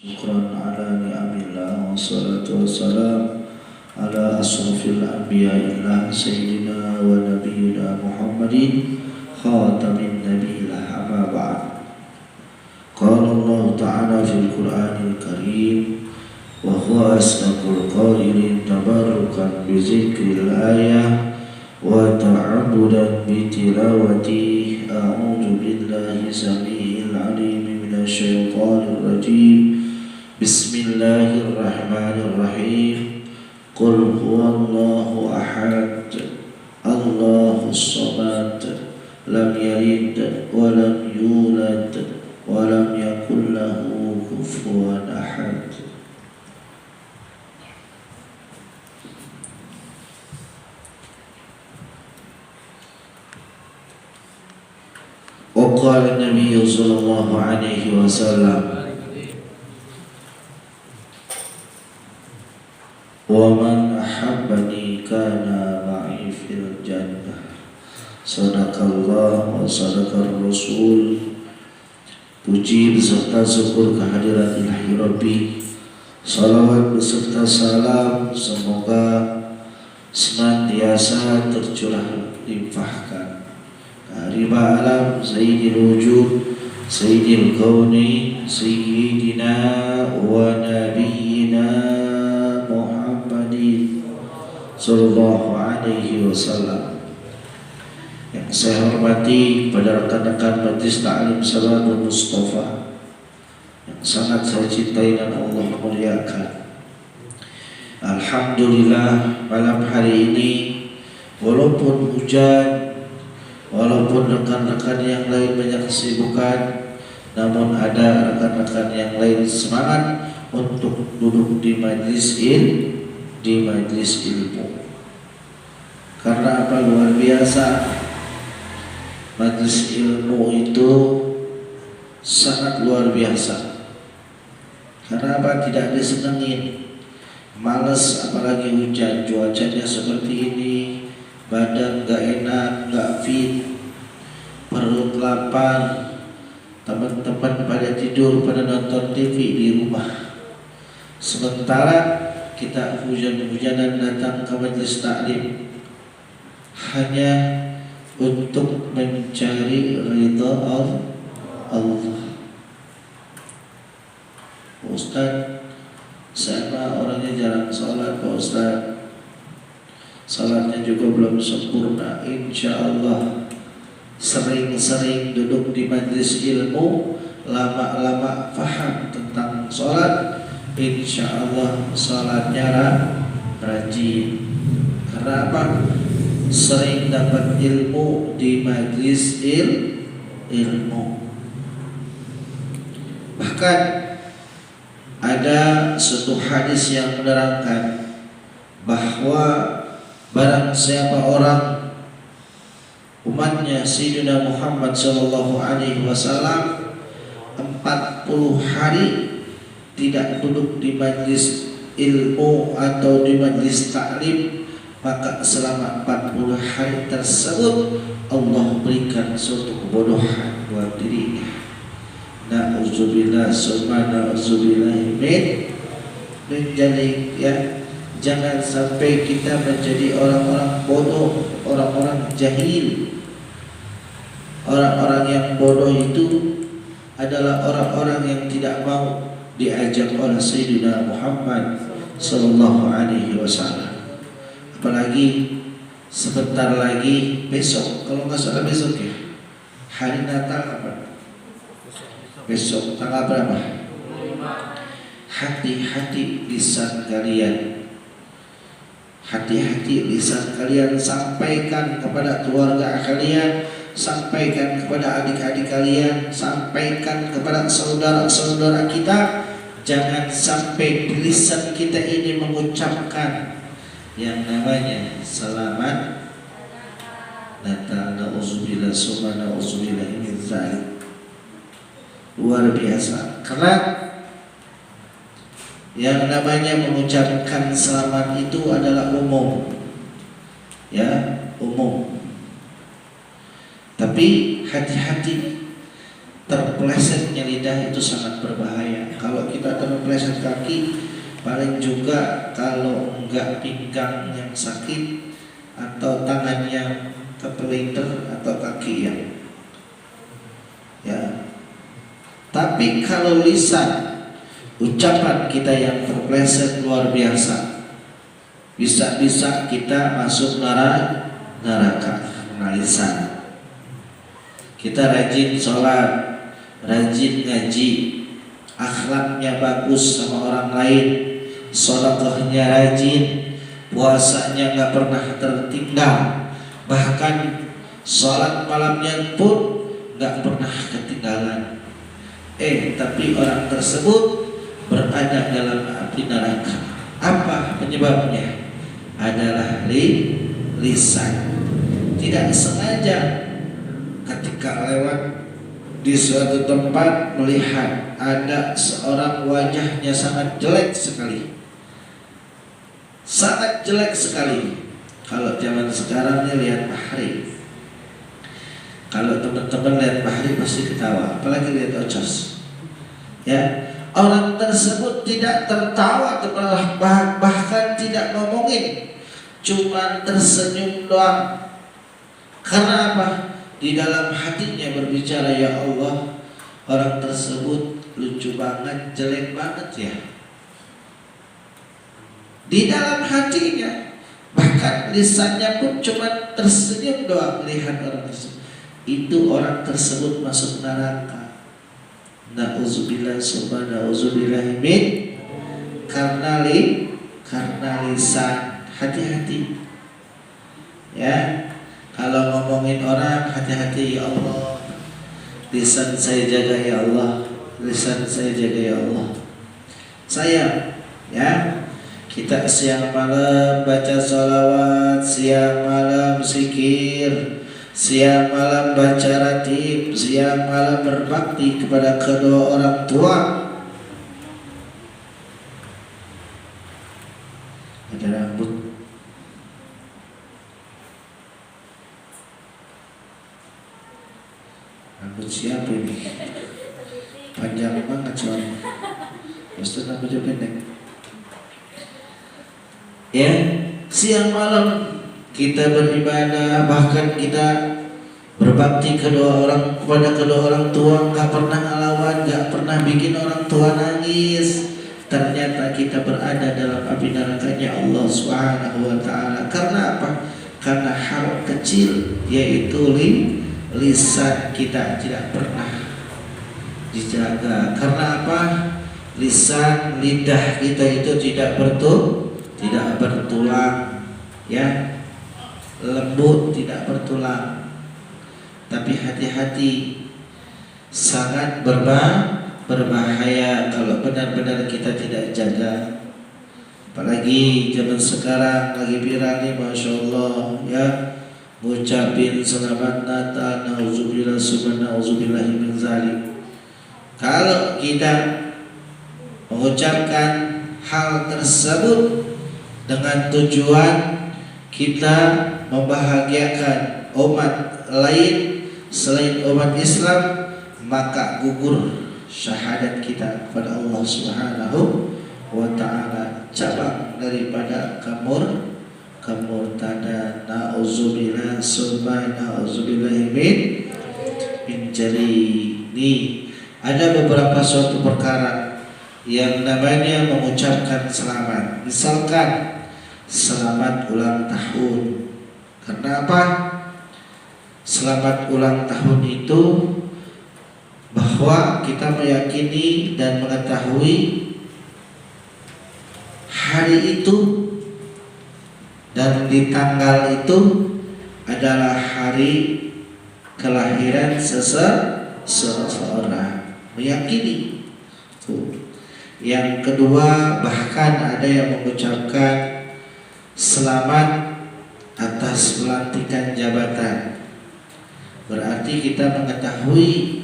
Syukran ala ni'amillah wassalatu wassalam ala asrafil anbiya'illah sayyidina wa nabiyyina Muhammadin khatamin nabiyillah amma ba'd. Qala Allah ta'ala fil Qur'anil Karim wa huwa asdaqul qailin tabarrukan bi zikril ayah wa ta'abudan bi tilawati. A'udzu billahi samii'il 'aliim minasy syaithanir rajim. Bismillahirrahmanirrahim. Qul huwallahu ahad, Allahus samad, lam yalid wa lam yulad wa lam yakul lahu kufuwan ahad. Wa qala an-nabiy sallallahu alaihi wasallam, wa man ahabbani kana ma'i fil jannah. Sadaqallah wa sadaqar rasul. Puji beserta syukur kehadirat ilahi Rabbi, salawat beserta salam semoga senantiasa tercurah limpahkan keharibah alam sayyidil wujud sayyidil kauni sayyidina wa nabiyyina sallallahu alaihi wasallam. Yang saya hormati pada rekan-rekan Majelis Ta'lim Salamul Mustafa yang sangat saya cintai dan Allah muliakan. Alhamdulillah, malam hari ini walaupun hujan, walaupun rekan-rekan yang lain banyak kesibukan, namun ada rekan-rekan yang lain semangat untuk duduk di majlis ilmu. Karena apa? Luar biasa. Majlis ilmu itu sangat luar biasa. Karena apa? Tidak disenengin. Males apalagi hujan, cuacanya seperti ini, badan gak enak, gak fit, perut lapar, teman-teman pada tidur, pada nonton TV di rumah. Sementara kita hujan-hujanan datang ke majelis taklim hanya untuk mencari ridha Allah. Ustaz, saya orangnya jarang sholat, Pak Ustaz. Salatnya juga belum sempurna. Insya Allah sering-sering duduk di majelis ilmu, lama-lama paham tentang sholat, insya Allah salatnya rajin. Karena apa? Sering dapat ilmu di majlis ilmu. Bahkan ada suatu hadis yang menerangkan bahwa barang siapa orang umatnya Sayyidina Muhammad sallallahu alaihi wasallam 40 hari tidak duduk di majlis ilmu atau di majlis taklim, maka selama 40 hari tersebut Allah berikan suatu kebodohan buat dirinya. Na'udzubillah summa na'udzubillah menjadi jangan sampai kita menjadi orang-orang bodoh, orang-orang jahil. Orang-orang yang bodoh itu adalah orang-orang yang tidak mau diajak oleh Sayyidina Muhammad sallallahu alaihi wasallam. Apalagi sebentar lagi besok, kalau nggak salah besok ya, hari Natal apa? Besok tanggal berapa? Hati-hati lisan kalian. Hati-hati lisan kalian, sampaikan kepada keluarga kalian, sampaikan kepada adik-adik kalian, sampaikan kepada saudara-saudara kita. Jangan sampai lisan kita ini mengucapkan yang namanya selamat Natal, na'udzubillah summa na'udzubillah min dzalik. Luar biasa. Karena yang namanya mengucapkan selamat itu adalah umum, ya, umum. Tapi hati-hati terplesetnya lidah itu sangat berbahaya. Kalau kita terpleset kaki, paling juga kalau enggak pinggang yang sakit atau tangan yang kepelintir atau kaki yang ya. Tapi kalau lisan, ucapan kita yang terpleset luar biasa, bisa-bisa kita masuk neraka karena lisan. Kita rajin sholat, rajin ngaji, akhlaknya bagus sama orang lain, sedekahnya rajin, puasanya nggak pernah tertinggal, bahkan sholat malamnya pun nggak pernah ketinggalan. Tapi orang tersebut berada dalam api neraka. Apa penyebabnya? Adalah lisan. Tidak sengaja ketika lewat di suatu tempat melihat ada seorang wajahnya sangat jelek sekali, sangat jelek sekali. Kalau zaman sekarang nih lihat Bahri, kalau teman-teman lihat Bahri pasti ketawa, apalagi lihat Ocos. Ya, orang tersebut tidak tertawa, bahkan tidak ngomongin, cuma tersenyum doang. Karena apa? Di dalam hatinya berbicara, ya Allah, orang tersebut lucu banget, jelek banget ya. Di dalam hatinya, bahkan lisannya pun cuma tersenyum doang melihat orang tersebut. Itu orang tersebut masuk neraka. Na'udzubillah summa na'udzubillah min, karena lisan. Hati-hati ya. Kalau ngomongin orang, hati-hati, ya Allah, lisan saya jaga ya Allah, lisan saya jaga ya Allah. Saya ya, kita siang malam baca sholawat, siang malam zikir, siang malam baca ratib, siang malam berbakti kepada kedua orang tua. Ada rambut. Rambut siapa ini? Panjang banget soalnya. Ustaz rambutnya pendek. Ya, siang malam kita beribadah, bahkan kita berbakti kepada kedua orang tua, nggak pernah ngelawan, nggak pernah bikin orang tua nangis. Ternyata kita berada dalam api nerakanya Allah Subhanahu wa Ta'ala. Karena apa? Karena hal kecil, yaitu lisan kita tidak pernah dijaga. Karena apa? Lisan, lidah kita itu tidak bertulang, ya, lembut, tidak bertulang. Tapi hati-hati, sangat berbahaya kalau benar-benar kita tidak jaga. Apalagi zaman sekarang lagi viral nih, masya Allah ya, ngucapin selamat Natal, nauzubillah summa nauzubillah min zalik. Kalau kita mengucapkan hal tersebut dengan tujuan kita membahagiakan umat lain selain umat Islam, maka gugur syahadat kita kepada Allah Subhanahu wa Ta'ala, cabang daripada kemurtadan. Nauzubillah summa nauzubillah min jali. Ada beberapa suatu perkara yang namanya mengucapkan selamat. Misalkan selamat ulang tahun. Karena apa? Selamat ulang tahun itu bahwa kita meyakini dan mengetahui hari itu dan di tanggal itu adalah hari kelahiran seseorang. Meyakini. Yang kedua, bahkan ada yang mengucapkan selamat atas pelantikan jabatan. Berarti kita mengetahui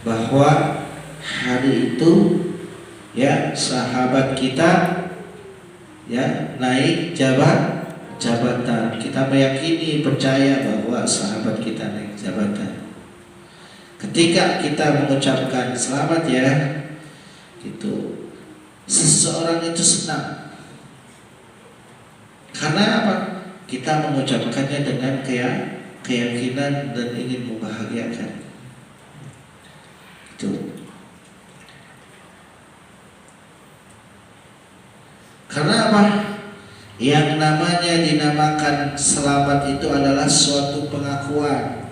bahwa hari itu ya sahabat kita ya naik jabatan. Kita meyakini, percaya bahwa sahabat kita naik jabatan. ketika kita mengucapkan selamat ya, gitu, seseorang itu senang. Karena apa? Kita mengucapkannya dengan keyakinan dan ingin membahagiakan. Itu. Karena apa? Yang namanya dinamakan selamat itu adalah suatu pengakuan.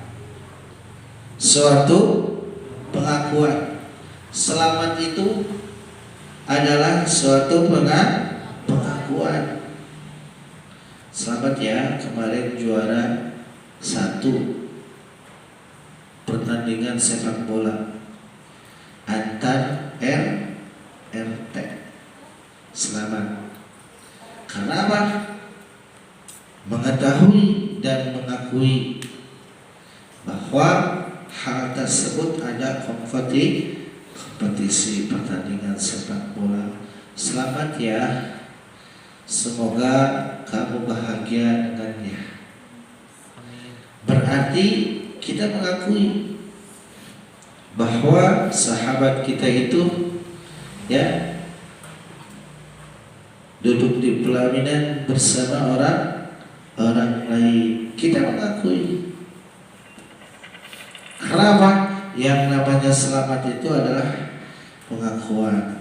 Suatu pengakuan. Selamat itu adalah suatu pengakuan. Selamat ya, kemarin juara 1 pertandingan sepak bola antar RT. Selamat. Karena apa? Mengetahui dan mengakui bahwa hal tersebut ada kompetisi pertandingan sepak bola. Selamat ya. Semoga kamu bahagia dengannya. Berarti kita mengakui bahwa sahabat kita itu ya duduk di pelaminan bersama orang lain. Kita mengakui. Kenapa? Yang namanya selamat itu adalah pengakuan.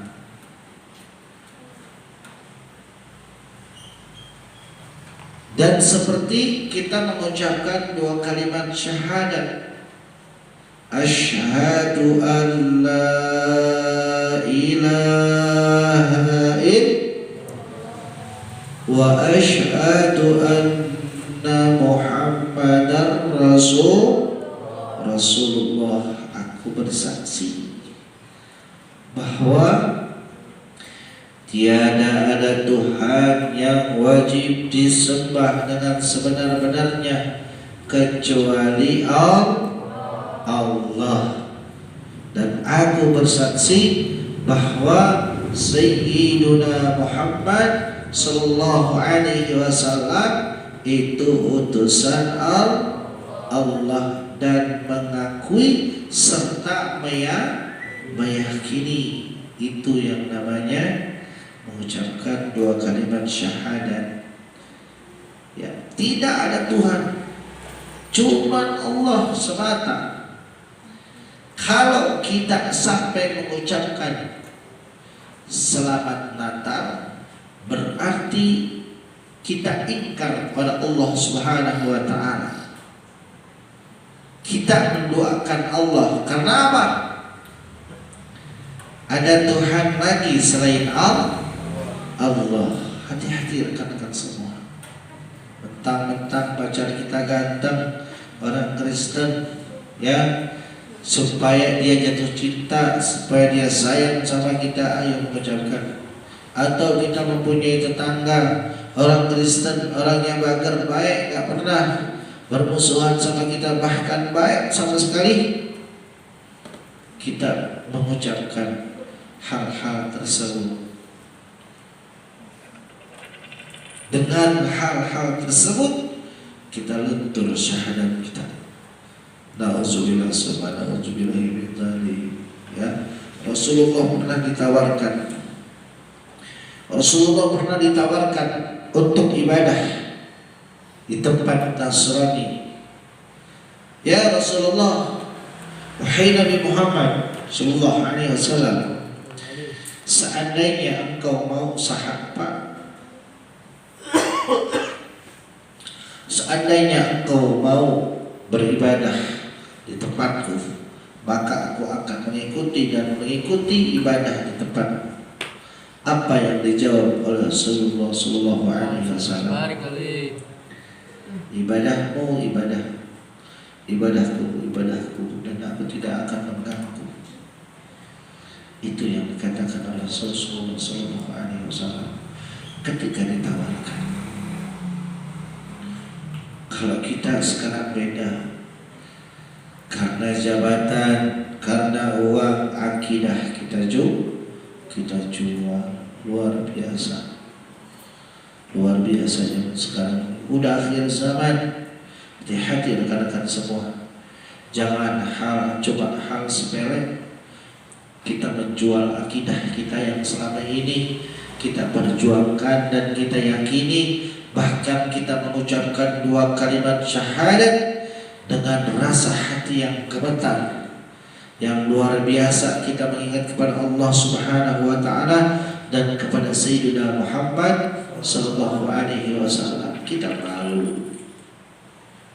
Dan seperti kita mengucapkan 2 kalimat syahadat, asyhadu an la ilaha illallah wa asyhadu anna Muhammadar Rasulullah. Aku bersaksi bahwa tiada ada Tuhan yang wajib disembah dengan sebenar-benarnya kecuali Allah. Dan aku bersaksi bahwa Sayyiduna Muhammad sallallahu alaihi wasallam itu utusan Allah, dan mengakui serta meyakini itu yang namanya mengucapkan 2 kalimat syahadat. Ya, tidak ada Tuhan, cuma Allah semata. Kalau kita sampai mengucapkan selamat Natal, berarti kita ingkar kepada Allah Subhanahu wa taala. Kita mendoakan Allah. Karena apa? Ada Tuhan lagi selain Allah. Hati-hati rekan-rekan semua. Mentang-mentang pacar kita ganteng, orang Kristen, ya, supaya dia jatuh cinta, supaya dia sayang sama kita, ayo mengucapkan. Atau kita mempunyai tetangga orang Kristen, orang yang baik, gak pernah bermusuhan sama kita, bahkan baik sama sekali, kita mengucapkan hal-hal tersebut. Dengan hal-hal tersebut kita luntur syahadat kita. Na'udzubillah subhanahu min dzalik. Ya, Rasulullah pernah ditawarkan untuk ibadah di tempat Nasrani. Ya Rasulullah, wahai Nabi Muhammad sallallahu alaihi wasallam, seandainya engkau mau seandainya engkau mau beribadah di tempatku, maka aku akan mengikuti ibadah di tempat. Apa yang dijawab oleh Rasulullah sallallahu alaihi wasallam? Ibadahku, dan aku tidak akan mengganggu. Itu yang dikatakan oleh Rasulullah sallallahu alaihi wasallam ketika ditawarkan. Kalau kita sekarang beda, karena jabatan, karena uang, akidah kita jual, luar biasa zaman sekarang. Udah akhir zaman. Hati-hati rekan-rekan semua. Jangan coba hal sepele kita menjual akidah kita yang selama ini kita perjuangkan dan kita yakini, bahkan kita mengucapkan 2 kalimat syahadat dengan rasa hati yang gemetar, yang luar biasa. Kita mengingat kepada Allah Subhanahu wa taala dan kepada Sayyidina Muhammad sallallahu alaihi wasallam. Kita malu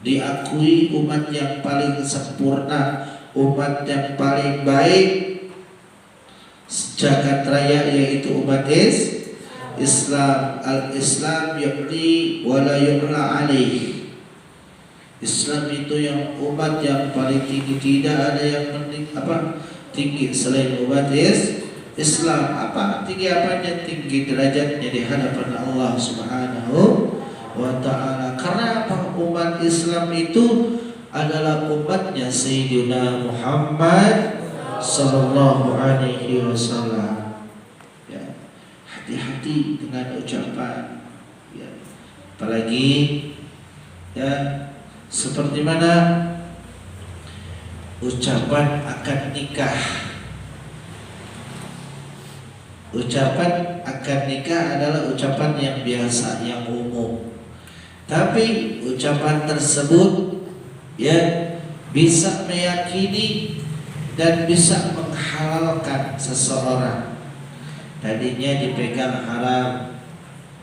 diakui umat yang paling sempurna, umat yang paling baik jagat raya, yaitu umat Islam. Al-Islam yu'li wa la yu'la alaih. Islam itu yang umat yang paling tinggi, tidak ada yang tinggi selain umat Islam. Tinggi apanya? Tinggi derajatnya di hadapan Allah Subhanahu wa ta'ala. Karena apa? Umat Islam itu adalah umatnya Sayyidina Muhammad sallallahu alaihi wasallam. Ya, hati-hati dengan ucapan. Ya, apalagi ya seperti mana ucapan akad nikah. Ucapan akad nikah adalah ucapan yang biasa, yang umum. Tapi ucapan tersebut ya bisa meyakini dan bisa menghalalkan seseorang. Tadinya dipegang haram,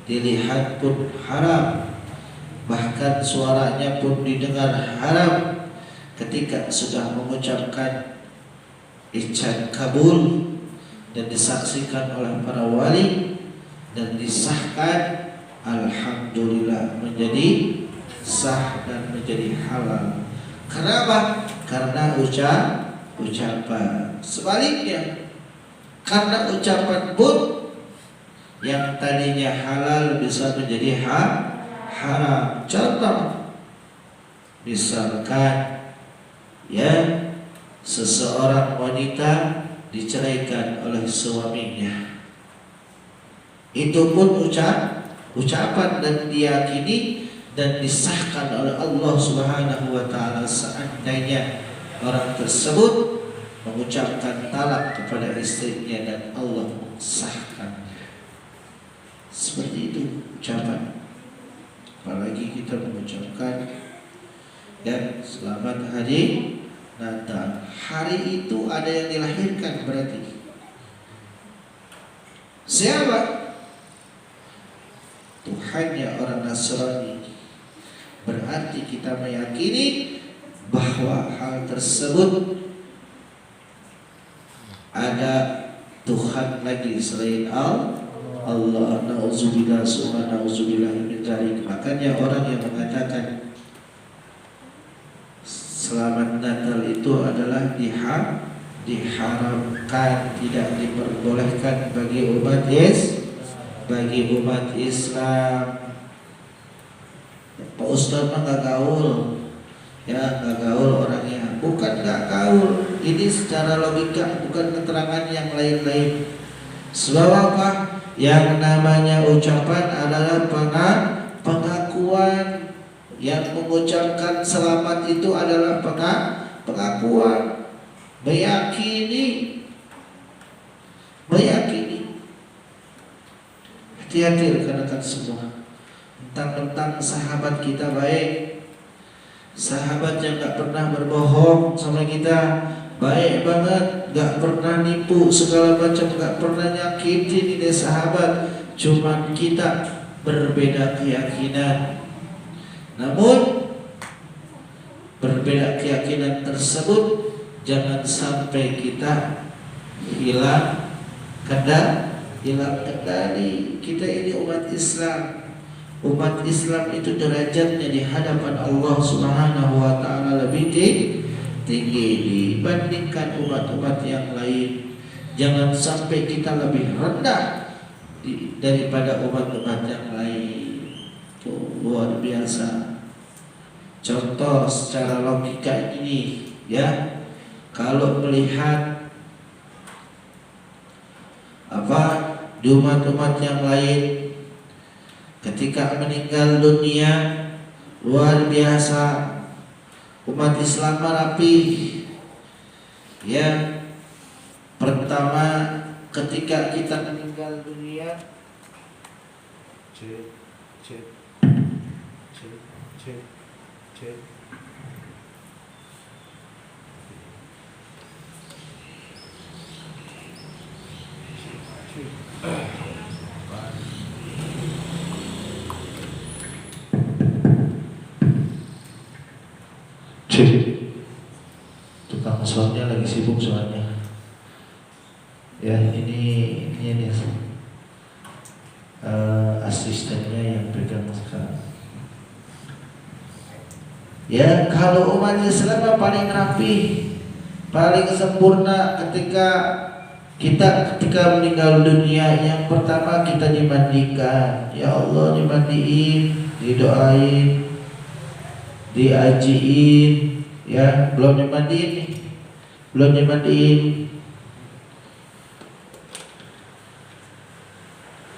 dilihat pun haram, bahkan suaranya pun didengar haram. Ketika sudah mengucapkan ijab kabul dan disaksikan oleh para wali dan disahkan, alhamdulillah menjadi sah dan menjadi halal. Kenapa? Karena ucapan. Sebaliknya, karena ucapan pun yang tadinya halal bisa menjadi haram. Contoh, misalkan ya seseorang wanita diceraikan oleh suaminya, itu pun ucapan dan diyakini dan disahkan oleh Allah Subhanahu wa ta'ala. Seandainya orang tersebut mengucapkan talak kepada istrinya dan Allah sahkan, seperti itu ucapan. Apalagi kita mengucapkan ya selamat hari Natal. Hari itu ada yang dilahirkan berarti. Siapa? Tuhannya orang Nasrani. Berarti kita meyakini bahwa hal tersebut ada Tuhan lagi selain Allah. Nauzubillah summa nauzubillah min dzalik. Makanya orang yang mengatakan selamat Natal itu adalah diharamkan, tidak diperbolehkan bagi umat Islam. Pak Ustadz mah gak gaul, ya gak gaul orangnya. Bukan gak gaul, ini secara logika, bukan keterangan yang lain-lain. Sebab apa? Yang namanya ucapan adalah pengakuan. Yang mengucapkan selamat itu adalah pengakuan, meyakini. Hati-hati rekan-rekan semua. Tentang sahabat kita baik, sahabat yang gak pernah berbohong sama kita, baik banget, gak pernah nipu segala macam, gak pernah nyakitin. Ini sahabat. Cuman kita berbeda keyakinan. Namun berbeda keyakinan tersebut jangan sampai kita hilang kendali. Kita ini umat Islam. Umat Islam itu derajatnya di hadapan Allah Subhanahu wa ta'ala lebih tinggi dibandingkan umat-umat yang lain. Jangan sampai kita lebih rendah daripada umat-umat yang lain. Itu luar biasa. Contoh secara logika ini ya, kalau melihat di umat-umat yang lain ketika meninggal dunia, luar biasa Umat Islam rapi. Ya, pertama ketika kita meninggal dunia, cek, cek, cek, cek, cek. Tukang soundnya lagi sibuk soalnya. Ya ini asistennya yang pegang sekarang. Ya kalau umat Islam paling rapi, paling sempurna ketika meninggal dunia. Yang pertama kita dimandikan. Ya Allah, dimandiin, didoain, diajiin. Ya belum dimandiin.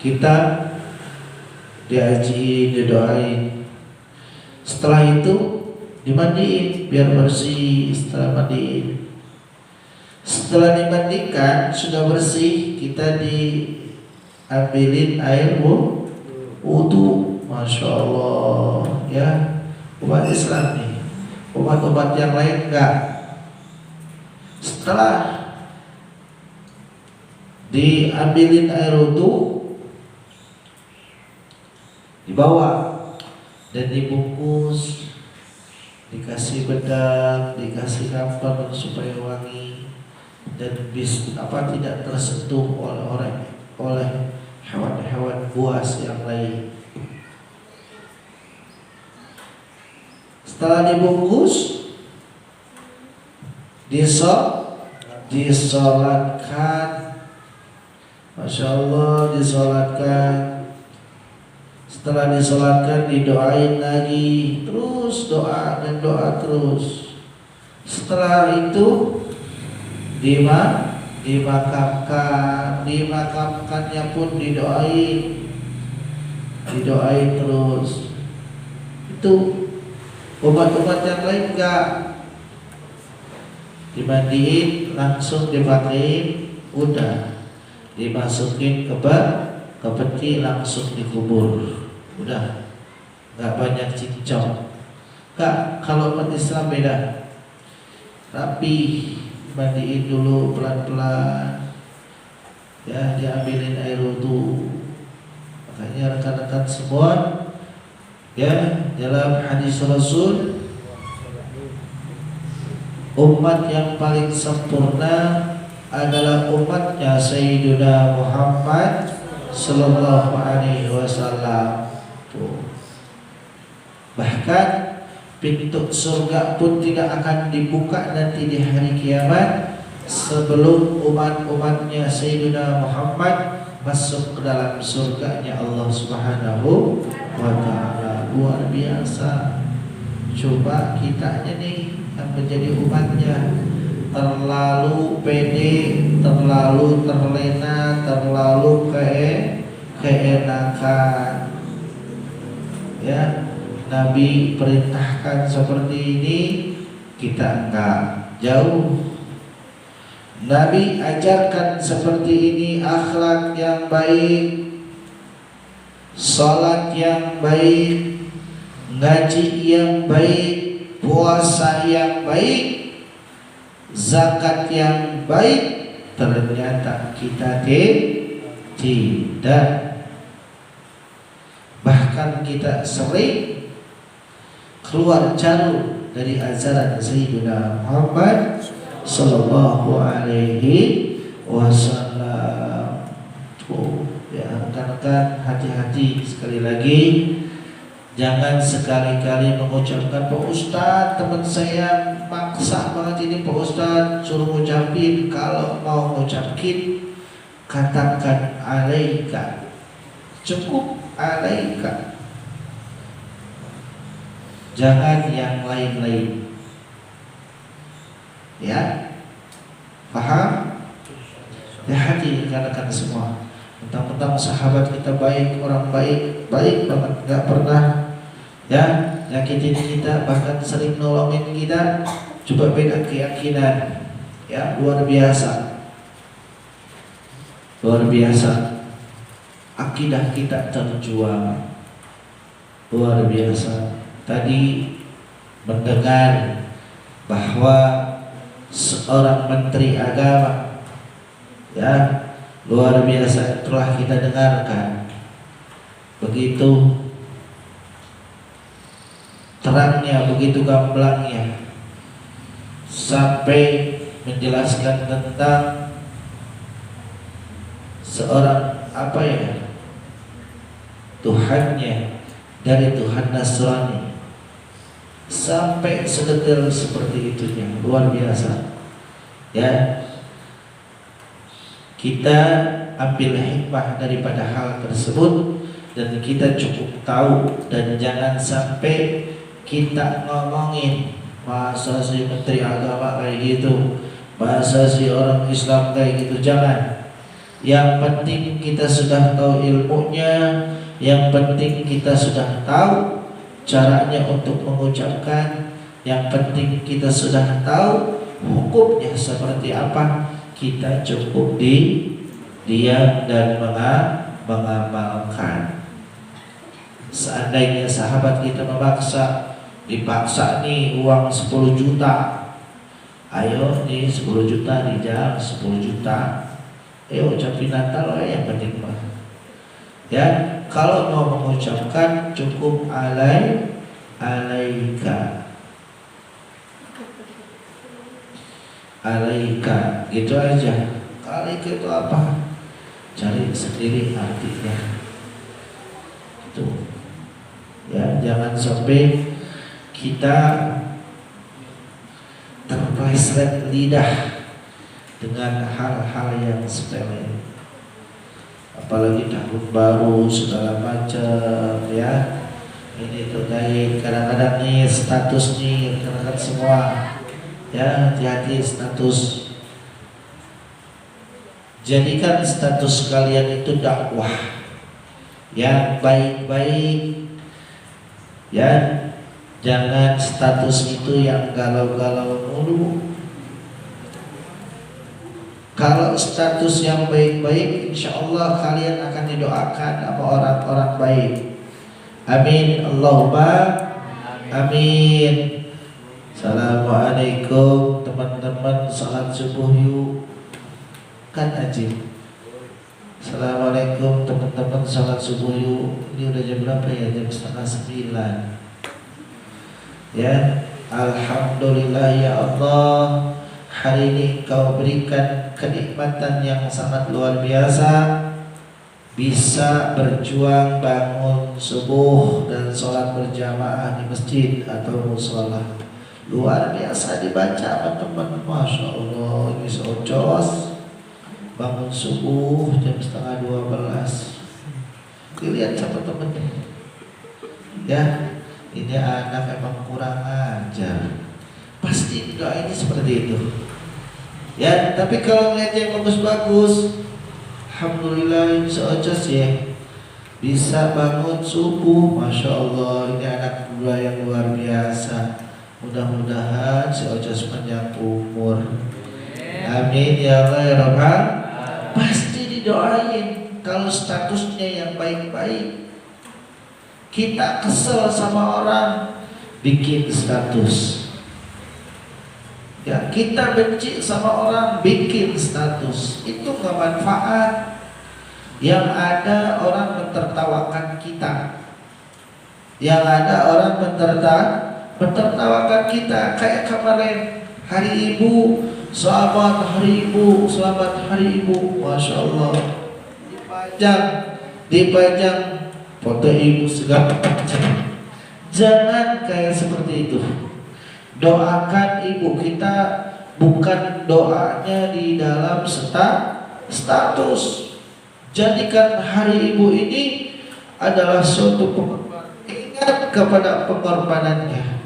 Kita diajiin, didoain. Setelah itu dimandiin biar bersih. Setelah dimandikan sudah bersih, kita diambilin air wudu. Masya Allah, ya umat Islam nih. Umat-umat yang lain enggak. Setelah diambilin air wudu, dibawa dan dibungkus, dikasih bedak, dikasih kafan supaya wangi dan tidak tersentuh oleh hewan-hewan buas yang lain. Setelah dibungkus, disolatkan. Masya Allah, disolatkan. Setelah disolatkan, didoain lagi, terus doa dan doa terus. Setelah itu dimakamkannya pun didoain terus. Itu obat-obat yang lain enggak. Dimandiin, langsung dipakein, udah dimasukin ke peti, langsung dikubur. Udah, nggak banyak cincong. Kalau umat Islam beda, rapi, mandiin dulu pelan-pelan, ya diambilin air wudu. Makanya rekan-rekan semua, ya dalam hadis Rasul, umat yang paling sempurna adalah umatnya Sayyidina Muhammad Sallallahu Alaihi Wasallam. Bahkan pintu surga pun tidak akan dibuka nanti di hari kiamat sebelum umat-umatnya Sayyidina Muhammad masuk ke dalam surganya Allah Subhanahu wa Ta'ala. Luar biasa. Coba kitanya nih yang menjadi umatnya terlalu pede, terlalu terlena, terlalu keenakan. Ya, Nabi perintahkan seperti ini, kita enggak. Jauh. Nabi ajarkan seperti ini, akhlak yang baik, salat yang baik, ngaji yang baik, puasa yang baik, zakat yang baik. Ternyata kita tidak. Bahkan kita sering keluar jalur dari ajaran Sayyidina Muhammad Sallallahu Alaihi Wasallam. Ya rekan-rekan, hati-hati sekali lagi. Jangan sekali-kali mengucapkan, Pak Ustadz teman saya maksa banget ini Pak Ustadz suruh ngucapin. Kalau mau ngucapin, katakan alaika, cukup alaika, jangan yang lain-lain. Ya, paham? Hati-hati rekan-rekan semua. Tentang sahabat kita baik, orang baik banget, nggak pernah ya, nyakitin kita, bahkan sering nolongin kita. Coba beda keyakinan, ya, luar biasa, luar biasa. Akidah kita terjual, luar biasa. Tadi mendengar bahwa seorang menteri agama, ya, luar biasa, telah kita dengarkan begitu terangnya, begitu gamblangnya, sampai menjelaskan tentang seorang apa ya, Tuhannya dari Tuhan Nasrani, sampai sedetail seperti itunya, luar biasa. Ya, kita ambil hikmah daripada hal tersebut dan kita cukup tahu, dan jangan sampai kita ngomongin masa si menteri agama kayak gitu, masa si orang Islam kayak gitu, jangan. Yang penting kita sudah tahu ilmunya, yang penting kita sudah tahu caranya untuk mengucapkan, yang penting kita sudah tahu hukumnya seperti apa. Kita cukup diam dan mengamalkan. Seandainya sahabat kita dipaksa nih uang 10 juta, ayo nih 10 juta Rijal, 10 juta, ayo ucapin Natal yang penting mah. Ya, kalau mau mengucapkan cukup alaika, gitu aja. Alaika itu apa? Cari sendiri artinya. Itu. Ya, jangan sampai kita terpleset lidah dengan hal-hal yang sepele, apalagi tahun baru segala macam, ya. Ini terkait kadang-kadang nih status nih kadang-kadang semua, ya, hati-hati status. Jadikan status kalian itu dakwah yang baik-baik, ya. Jangan status itu yang galau-galau mulu. Kalau status yang baik-baik, insya Allah kalian akan didoakan sama orang-orang baik. Amin, Allahumma amin. Assalamualaikum teman-teman, salat subuh yuk. Kan Aji. Assalamualaikum teman-teman, salat subuh yuk. Ini udah jam berapa ya? Jam 8:30. Ya, alhamdulillah ya Allah, hari ini Kau berikan kenikmatan yang sangat luar biasa, bisa berjuang bangun subuh dan sholat berjamaah di masjid atau musola. Luar biasa dibaca teman-teman, masya Allah. Ini seocos bangun subuh jam 11:30. Dilihat sama teman-teman, ya. Ini anak emang kurang ajar. Pasti doanya seperti itu. Ya, tapi kalau ngeliat yang bagus-bagus, alhamdulillah ini seocos ya. Bisa bangun subuh, masya Allah. Ini anak dua yang luar biasa. Mudah-mudahan seocos panjang umur. Amin ya Allah ya Rabbal. Pasti didoain kalau statusnya yang baik-baik. Kita kesel sama orang, bikin status. Ya, kita benci sama orang, bikin status. Itu gak manfaat. Yang ada orang mentertawakan kita. Yang ada orang mentertawakan kita. Kayak kemarin Hari Ibu, selamat Hari Ibu, selamat Hari Ibu. Masya Allah. Dipajang foto ibu segala macam. Jangan kayak seperti itu. Doakan ibu kita, bukan doanya di dalam status. Jadikan hari ibu ini adalah suatu pengorbanan. Ingat kepada pengorbanannya.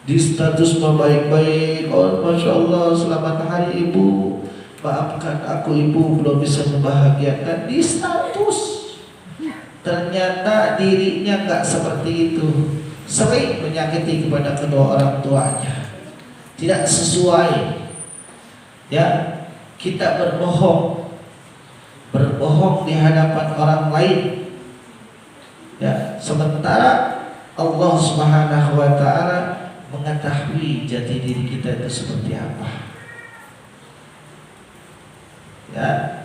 Di status baik-baik, oh masya Allah, selamat hari ibu, maafkan aku ibu belum bisa membahagiakan. Di status ternyata dirinya nggak seperti itu, sering menyakiti kepada kedua orang tuanya, tidak sesuai. Ya, kita berbohong di hadapan orang lain. Ya, sementara Allah Subhanahu wa taala mengetahui jati diri kita itu seperti apa. Ya,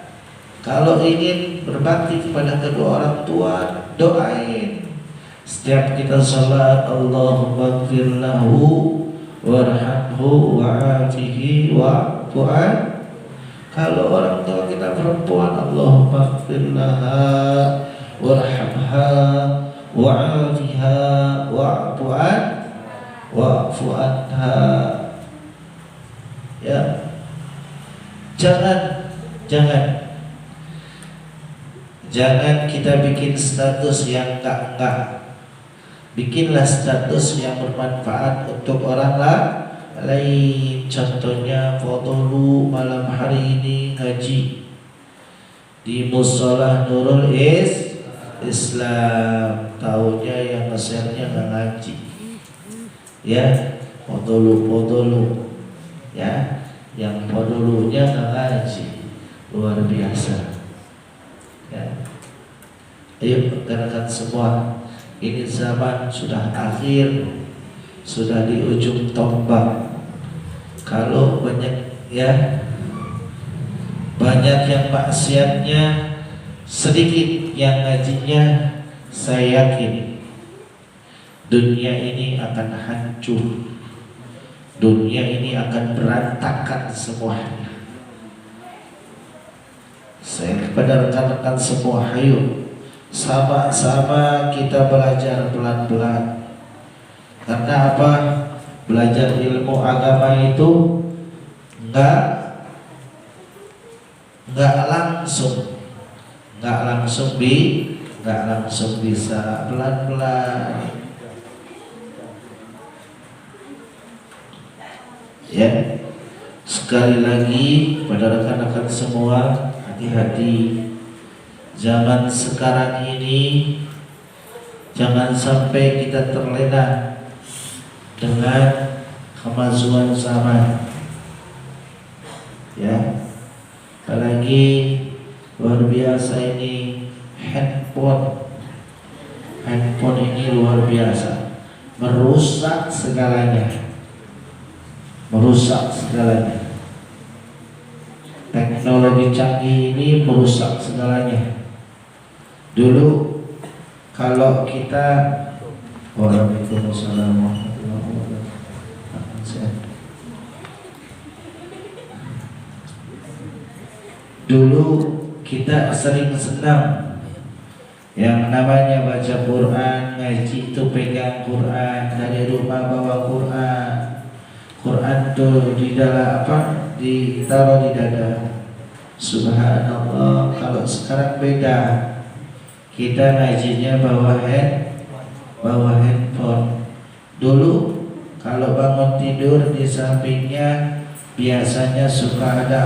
kalau ingin berbakti kepada kedua orang tua, doain. Setiap kita salat, Allahumma ighfir lahu warhamhu wa'afihi wa'fu an. Kalau orang tua kita perempuan, Allahumma ighfir laha warhamha wa'afiha wa'fu an wa'fu anha. Ya, jangan kita bikin status yang enggak. Bikinlah status yang bermanfaat untuk orang lain. Contohnya fadlu malam hari ini ngaji di Musola Nurul Islam. Taunya yang nge-share-nya nggak ngaji. Ya, fadlu ya, yang fadlunya nggak ngaji. Luar biasa. Ya. Ayo rekan-rekan semua, ini zaman sudah akhir, sudah di ujung tombak. Kalau banyak yang maksiatnya, sedikit yang ngajinya, saya yakin dunia ini akan hancur, dunia ini akan berantakan semuanya. Saya kepada rekan-rekan semua, ayo sama-sama kita belajar pelan-pelan. Karena apa? Belajar ilmu agama itu enggak langsung bisa, pelan-pelan. Ya, sekali lagi pada rekan-rekan semua, hati-hati. Zaman sekarang ini jangan sampai kita terlena dengan kemajuan zaman. Ya, apalagi luar biasa ini handphone ini luar biasa, merusak segalanya. Teknologi canggih ini merusak segalanya. Dulu kalau kita Waalaikumsalam warahmatullahi wabarakatuh. Dulu kita sering senang yang namanya baca Quran, ngaji itu pegang Quran, dari rumah bawa Quran tuh di dalam ditaruh di dada. Subhanallah. Kalau sekarang beda, kita ngajinya bawa handphone. Dulu kalau bangun tidur di sampingnya biasanya suka ada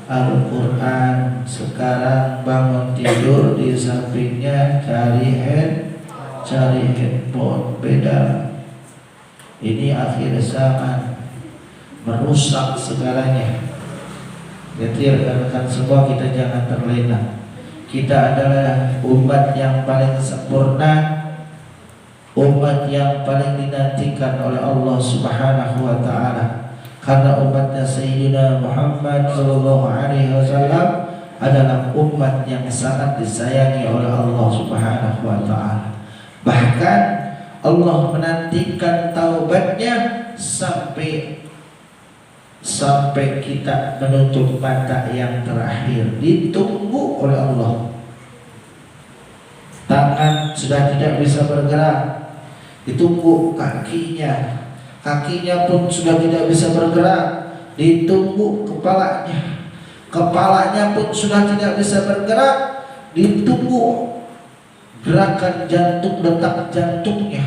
Al-Quran. Sekarang bangun tidur di sampingnya cari handphone. Beda. Ini akhir zaman, merusak segalanya. Jadi rekan-rekan semua, kita jangan terlena. Kita adalah umat yang paling sempurna, umat yang paling dinantikan oleh Allah Subhanahu wa taala. Karena umatnya Sayyidina Muhammad sallallahu alaihi wasallam adalah umat yang sangat disayangi oleh Allah Subhanahu wa taala. Bahkan Allah menantikan taubatnya sampai kita menutup mata yang terakhir, ditunggu oleh Allah. Tangan sudah tidak bisa bergerak, ditunggu kakinya pun sudah tidak bisa bergerak, ditunggu kepalanya pun sudah tidak bisa bergerak, ditunggu gerakan jantung, detak jantungnya,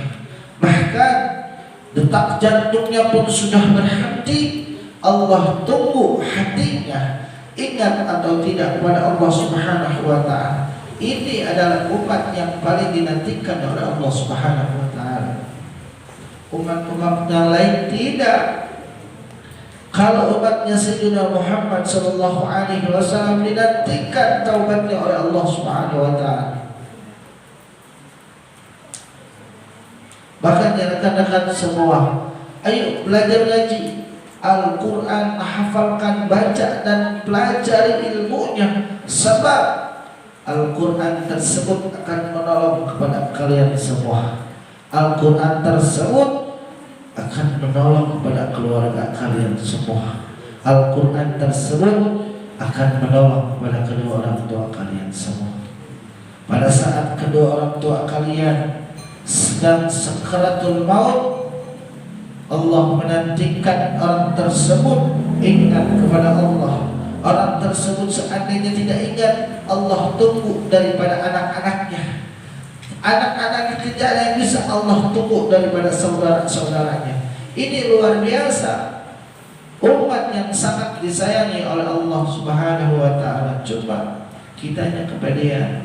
bahkan detak jantungnya pun sudah berhenti. Allah tunggu hatinya ingat atau tidak kepada Allah Subhanahu wa ta'ala. Ini adalah umat yang paling dinantikan oleh Allah Subhanahu wa taala. Umat-umat yang lain tidak. Kalau umatnya Sayyidina Muhammad sallallahu alaihi wasallam dinantikan taubatnya oleh Allah Subhanahu wa taala. Bahkan rekan-rekan semua, ayo belajar ngaji Al-Quran, hafalkan, baca dan pelajari ilmunya, sebab Al-Quran tersebut akan menolong kepada kalian semua. Al-Quran tersebut akan menolong kepada keluarga kalian semua. Al-Quran tersebut akan menolong kepada kedua orang tua kalian semua. Pada saat kedua orang tua kalian sedang sakaratul maut, Allah menantikan orang tersebut ingat kepada Allah. Orang tersebut seandainya tidak ingat, Allah tunggu daripada anak-anaknya. Anak-anaknya tidak ada yang bisa Allah tunggu daripada saudara-saudaranya. Ini luar biasa. Umat yang sangat disayangi oleh Allah Subhanahu wa taala. Coba kitanya kepedean,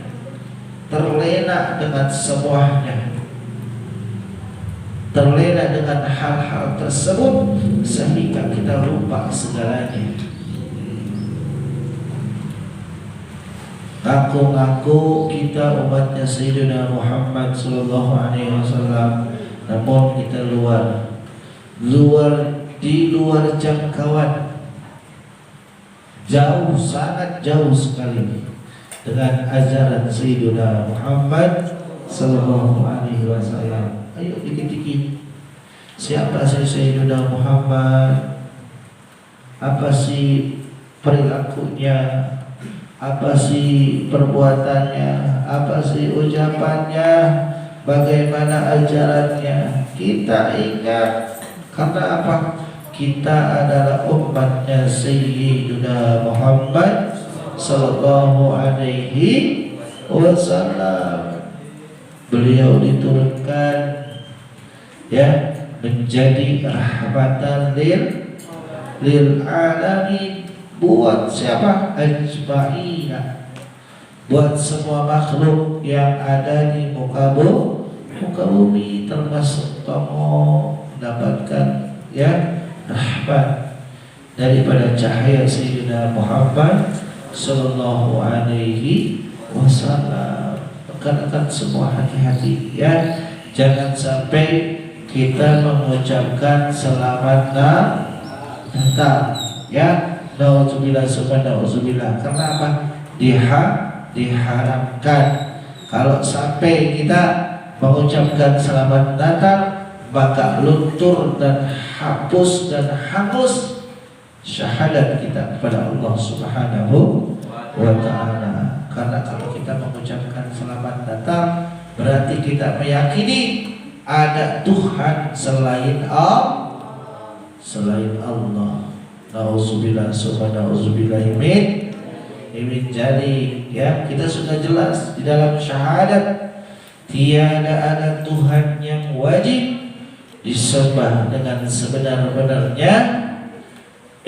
terlena dengan semuanya, terlena dengan hal-hal tersebut sehingga kita lupa segalanya. Ngaku-ngaku kita umatnya Sayyidina Muhammad sallallahu alaihi wasallam, namun kita di luar jangkauan, jauh, sangat jauh sekali dengan ajaran Sayyidina Muhammad sallallahu alaihi wasallam. Ayo dikit-dikit, siapa sih Sayyidina Muhammad? Apa sih perilakunya? Apa sih perbuatannya? Apa sih ucapannya? Bagaimana ajarannya? Kita ingat. Karena apa? Kita adalah umatnya Sayyidina Muhammad sallallahu alaihi wasallam. Beliau diturunkan menjadi rahmatan lil alamin. Buat siapa? Ajma'ina, buat semua makhluk yang ada di muka bumi, termasuk kamu mendapatkan rahmat daripada cahaya Sayyidina Muhammad sallallahu alaihi wasallam. Rekan-rekan semua hati-hati jangan sampai kita mengucapkan selamat datang Nauzubillah subhanahu nauzubillah. Karena apa? Diharamkan. Kalau sampai kita mengucapkan selamat datang, maka luntur dan hapus dan hangus syahadat kita kepada Allah Subhanahu wa ta'ala. Karena kalau kita mengucapkan selamat datang, berarti kita meyakini ada Tuhan selain Allah. Nauzubillah subhanahu nauzubillah min. Jadi kita sudah jelas di dalam syahadat tiada ada Tuhan yang wajib disembah dengan sebenar-benarnya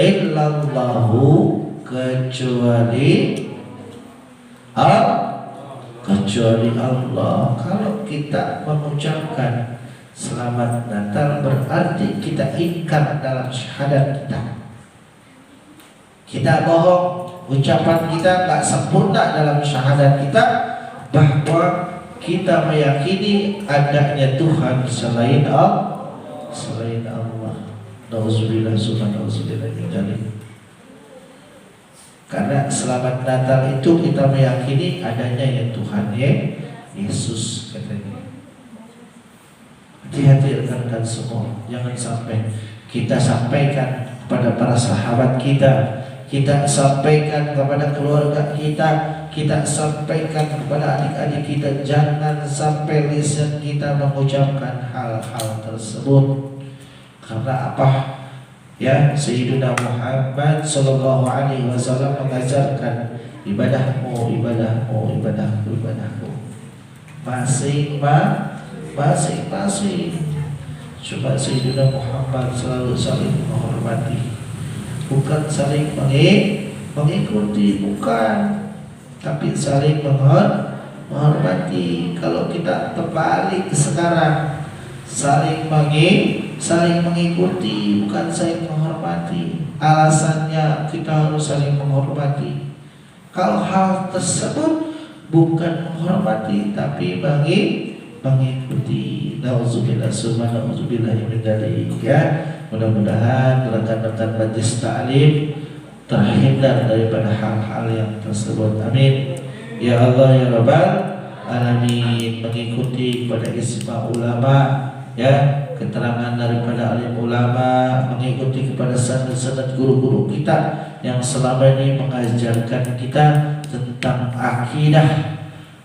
illallahu, kecuali Allah. Kalau kita mengucapkan selamat Natal, berarti kita ingkar dalam syahadat kita. Kita bohong, ucapan kita tak sempurna dalam syahadat kita, bahwa kita meyakini adanya Tuhan selain Allah. Nauzubillah subhanahu nauzubillah. Karena selamat Natal itu kita meyakini adanya ya Tuhan Yesus, katanya. Hati-hati rekan-rekan semua, jangan sampai kita sampaikan kepada para sahabat kita, kita sampaikan kepada keluarga kita sampaikan kepada adik-adik kita, jangan sampai lisan kita mengucapkan hal-hal tersebut. Karena apa? Sayyidina Muhammad sallallahu alaihi wasallam mengajarkan ibadahmu masing-masing. Coba Sayyidina Muhammad selalu saling menghormati, bukan saling mengikuti, bukan, tapi saling menghormati. Kalau kita terbalik sekarang, saling mengikuti, bukan saling menghormati. Alasannya kita harus saling menghormati. Kalau hal tersebut bukan menghormati, tapi mengikuti. Nauzubillah, subhanallah min dzalik ya. Mudah-mudahan rekan-rekan majelis taklim terhindar daripada hal-hal yang tersebut. Amin. Ya Allah ya Rabbal alamin. Mengikuti kepada ijma ulama ya, keterangan daripada alim ulama, mengikuti kepada sanad-sanad guru-guru kita yang selama ini mengajarkan kita tentang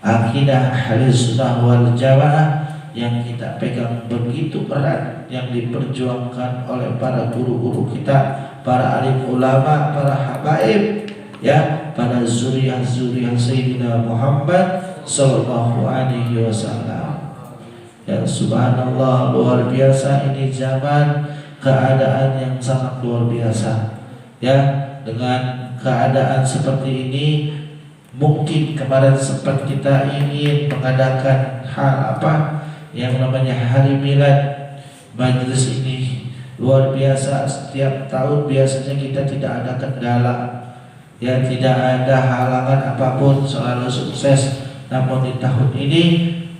akidah ahli sunnah wal jamaah yang kita pegang begitu erat, yang diperjuangkan oleh para guru-guru kita, para alim ulama, para habaib ya, para zuriyah Sayyidina Muhammad sallallahu alaihi wasallam. Ya subhanallah, luar biasa ini zaman, keadaan yang sangat luar biasa ya. Dengan keadaan seperti ini, mungkin kemarin sempat kita ingin mengadakan hal yang namanya hari milad. Majelis ini luar biasa, setiap tahun biasanya kita tidak ada kendala ya, tidak ada halangan apapun, selalu sukses. Namun di tahun ini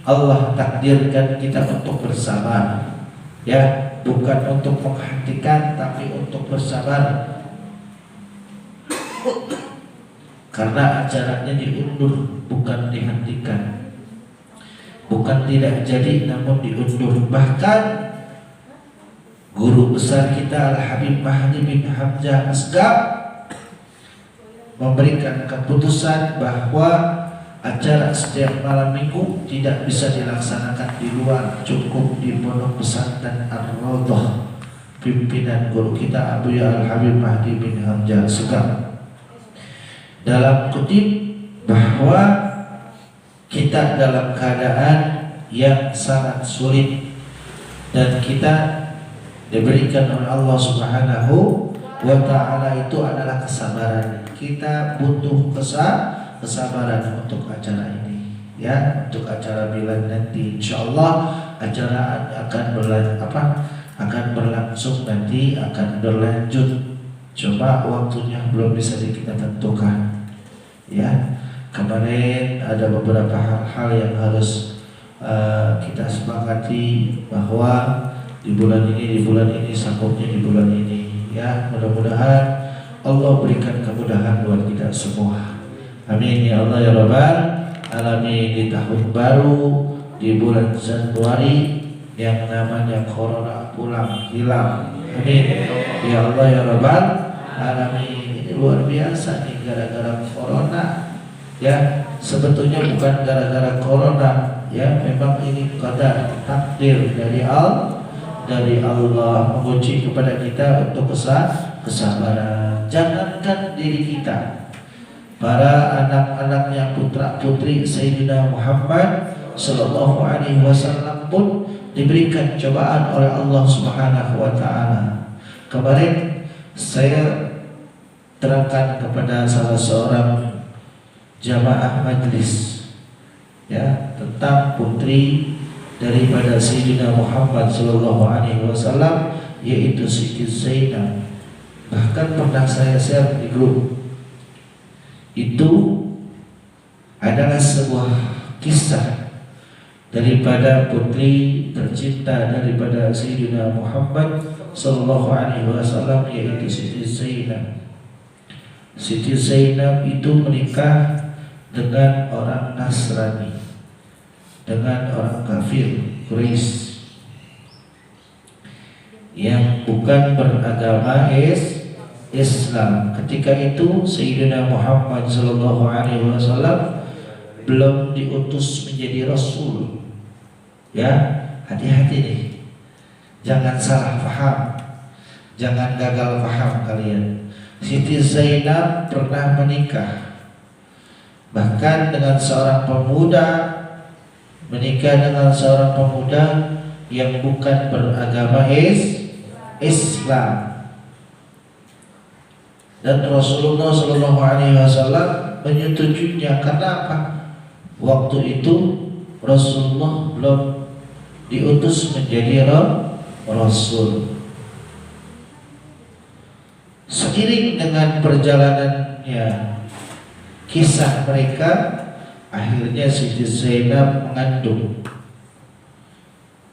Allah takdirkan kita untuk bersabar ya, bukan untuk menghentikan tapi untuk bersabar. Karena acaranya diundur, bukan dihentikan. Bukan tidak jadi, namun diundur. Bahkan guru besar kita Al-Habib Mahdi bin Hamzah Asgab memberikan keputusan bahwa acara setiap malam minggu tidak bisa dilaksanakan di luar, cukup di pondok pesantren Ar-Raudhah, pimpinan guru kita Abu Ya Al-Habib Mahdi bin Hamzah Asgab. Dalam kutip bahwa kita dalam keadaan yang sangat sulit dan kita diberikan oleh Allah Subhanahu wa ta'ala itu adalah kesabaran. Kita butuh kesabaran untuk acara ini ya, untuk acara milad nanti. Insyaallah acara akan berlangsung nanti, akan berlanjut. Coba waktunya belum bisa kita tentukan ya. Kemarin ada beberapa hal-hal yang harus kita sepakati, bahwa di bulan ini sangkupnya di bulan ini ya. Mudah-mudahan Allah berikan kemudahan buat kita semua. Amin ya Allah ya Rabbal alamin. Di tahun baru, di bulan Januari, yang namanya corona pulang hilang. Amin ya Allah ya Rabbal alamin. Ini luar biasa nih, gara-gara corona ya. Sebetulnya bukan gara-gara corona ya, memang ini qadar, takdir dari Allah menguji kepada kita untuk kesabaran. Jangankan diri kita, para anak-anaknya putra-putri Sayyidina Muhammad sallallahu alaihi wasallam pun diberikan cobaan oleh Allah Subhanahu wa taala. Kemarin saya terangkan kepada salah seorang jamaah majlis ya, tentang putri daripada Sayyidina Muhammad sallallahu alaihi wasallam, yaitu Siti Zainab. Bahkan pernah saya share di grup. Itu adalah sebuah kisah daripada putri tercinta daripada Sayyidina Muhammad sallallahu alaihi wasallam, yaitu Siti Zainab. Siti Zainab itu menikah dengan orang Nasrani, dengan orang kafir Quraisy yang bukan beragama Islam. Ketika itu Sayyidina Muhammad sallallahu alaihi wasallam belum diutus menjadi rasul. Ya, hati-hati nih. Jangan salah paham. Jangan gagal paham kalian. Siti Zainab pernah menikah, bahkan dengan seorang pemuda, menikah dengan seorang pemuda yang bukan beragama Islam. Dan Rasulullah sallallahu alaihi wasallam menyetujuinya. Karena apa? waktu itu Rasulullah belum diutus menjadi Rasul. Seiring dengan perjalanannya kisah mereka, akhirnya Siti Zainab mengandung,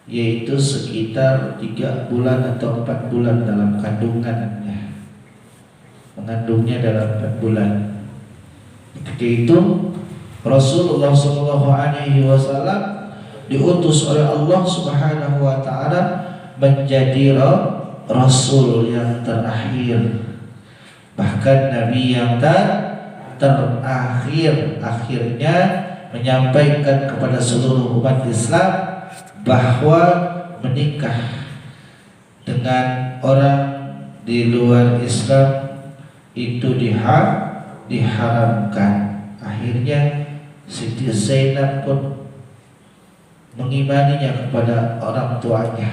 yaitu sekitar 3 bulan atau 4 bulan dalam kandungannya. Mengandungnya dalam 4 bulan. Ketika itu Rasulullah SAW diutus oleh Allah Subhanahu wa taala menjadi Rasul yang terakhir. Bahkan Nabi yang terakhir akhirnya menyampaikan kepada seluruh umat Islam bahwa menikah dengan orang di luar Islam itu diharamkan. Akhirnya Siti Zainab pun mengimaninya kepada orang tuanya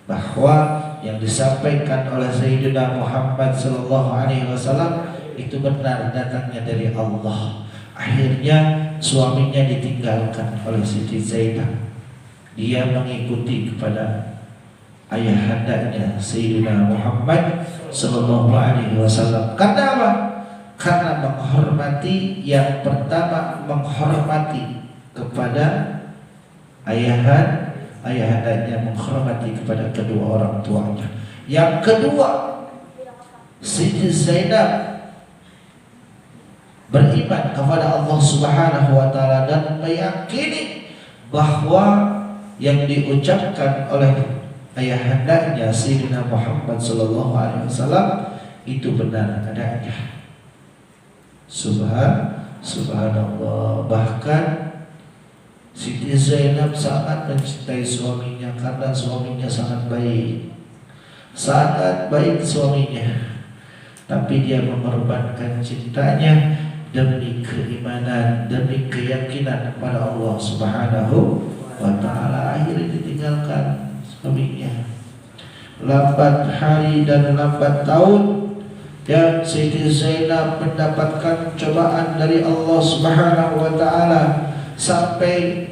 bahwa yang disampaikan oleh Sayyidina Muhammad SAW itu benar datangnya dari Allah. Akhirnya suaminya ditinggalkan oleh Siti Zainab. Dia mengikuti kepada ayahandanya Sayyidina Muhammad SAW. Karena apa? Karena menghormati, yang pertama menghormati kepada ayahandanya, menghormati kepada kedua orang tuanya. Yang kedua, Siti Zainab beriman kepada Allah Subhanahu wa taala dan meyakini bahwa yang diucapkan oleh ayahandanya Sayyidina Muhammad SAW itu benar adanya. Subhanallah. Bahkan Siti Zainab sangat mencintai suaminya karena suaminya sangat baik. Sangat baik suaminya. Tapi dia mengorbankan cintanya demi keimanan, demi keyakinan kepada Allah Subhanahu wa taala. Akhirnya ditinggalkan suaminya. Lambat hari dan lambat tahun, dan Siti Zainab mendapatkan cobaan dari Allah Subhanahu wa taala sampai